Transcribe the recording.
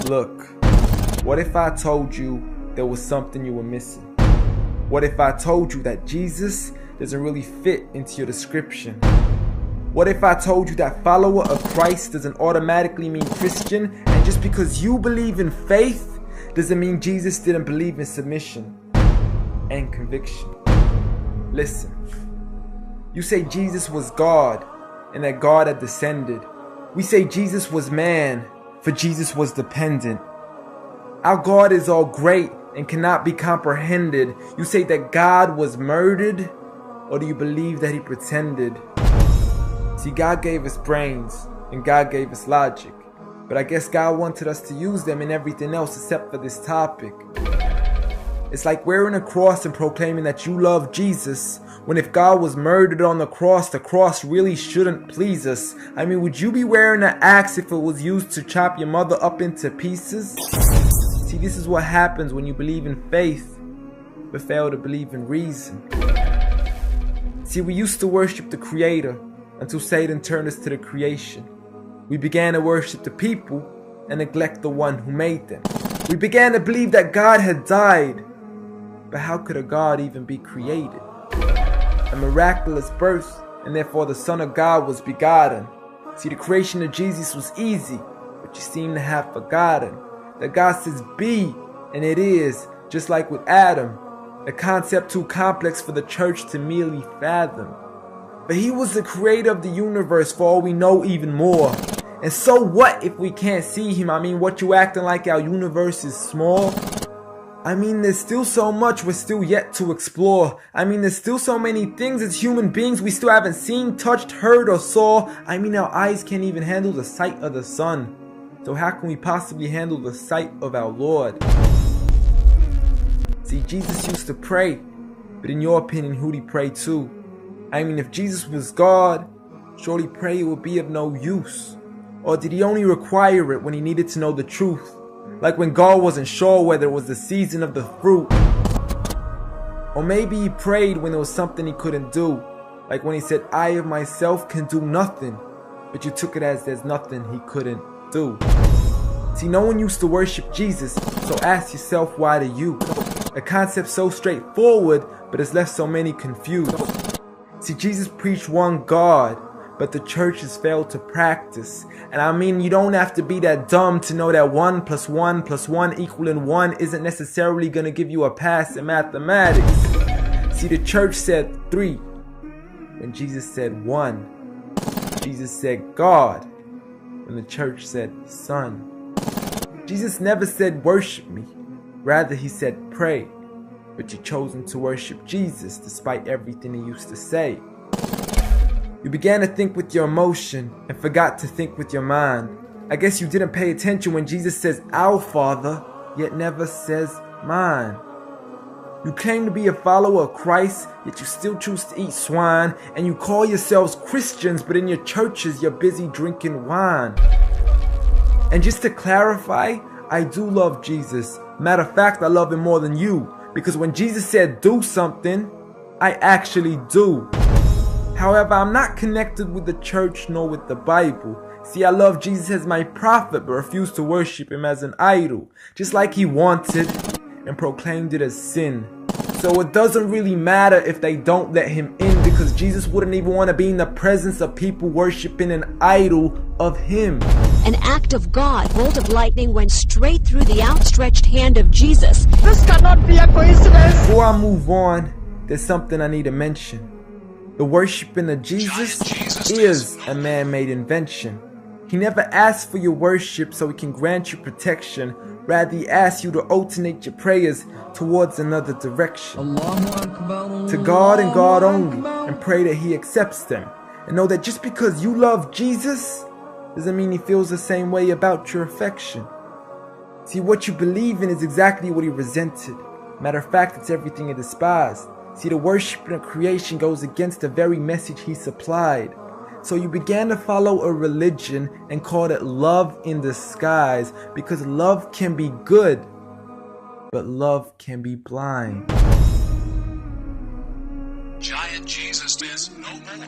Look, what if I told you there was something you were missing? What if I told you that Jesus doesn't really fit into your description? What if I told you that follower of Christ doesn't automatically mean Christian, and just because you believe in faith doesn't mean Jesus didn't believe in submission and conviction? Listen, you say Jesus was God and that God had descended. We say Jesus was man, for Jesus was dependent. Our God is all great and cannot be comprehended. You say that God was murdered, or do you believe that he pretended? See, God gave us brains and God gave us logic, but I guess God wanted us to use them in everything else except for this topic. It's like wearing a cross and proclaiming that you love Jesus, when if God was murdered on the cross really shouldn't please us. I mean, would you be wearing an axe if it was used to chop your mother up into pieces? See, this is what happens when you believe in faith, but fail to believe in reason. See, we used to worship the Creator until Satan turned us to the creation. We began to worship the people and neglect the one who made them. We began to believe that God had died, but how could a God even be created? A miraculous birth, and therefore the Son of God was begotten. See, the creation of Jesus was easy, but you seem to have forgotten that God says be, and it is, just like with Adam, a concept too complex for the church to merely fathom. But he was the creator of the universe, for all we know, even more. And so what if we can't see him? I mean, what, you acting like our universe is small? I mean, there's still so much we're still yet to explore. I mean, there's still so many things as human beings we still haven't seen, touched, heard, or saw. I mean, our eyes can't even handle the sight of the sun. So how can we possibly handle the sight of our Lord? See, Jesus used to pray, but in your opinion, who'd he pray to? I mean, if Jesus was God, surely prayer would be of no use. Or did he only require it when he needed to know the truth? Like when God wasn't sure whether it was the season of the fruit. Or maybe he prayed when there was something he couldn't do. Like when he said, I of myself can do nothing. But you took it as there's nothing he couldn't do. See, no one used to worship Jesus, so ask yourself, why do you? A concept so straightforward, but it's left so many confused. See, Jesus preached one God, but the church has failed to practice. And I mean, you don't have to be that dumb to know that 1 + 1 + 1 equaling 1 isn't necessarily going to give you a pass in mathematics. See, the church said 3 when Jesus said 1. Jesus said God when the church said Son. Jesus never said worship me, rather he said pray. But you've chosen to worship Jesus despite everything he used to say. You began to think with your emotion and forgot to think with your mind. I guess you didn't pay attention when Jesus says our Father, yet never says mine. You claim to be a follower of Christ, yet you still choose to eat swine. And you call yourselves Christians, but in your churches you're busy drinking wine. And just to clarify, I do love Jesus. Matter of fact, I love him more than you. Because when Jesus said do something, I actually do. However, I'm not connected with the church nor with the Bible. See, I love Jesus as my prophet, but refuse to worship him as an idol, just like he wanted and proclaimed it as sin. So it doesn't really matter if they don't let him in, because Jesus wouldn't even want to be in the presence of people worshiping an idol of him. An act of God, bolt of lightning went straight through the outstretched hand of Jesus. This cannot be a coincidence. Before I move on, there's something I need to mention. The worshiping of Jesus is a man-made invention. He never asked for your worship so he can grant you protection. Rather, he asks you to alternate your prayers towards another direction. To God and God only, and pray that he accepts them. And know that just because you love Jesus doesn't mean he feels the same way about your affection. See, what you believe in is exactly what he resented. Matter of fact, it's everything he despised. See, the worship of creation goes against the very message he supplied. So you began to follow a religion and called it love in disguise, because love can be good, but love can be blind. Giant Jesus is no more.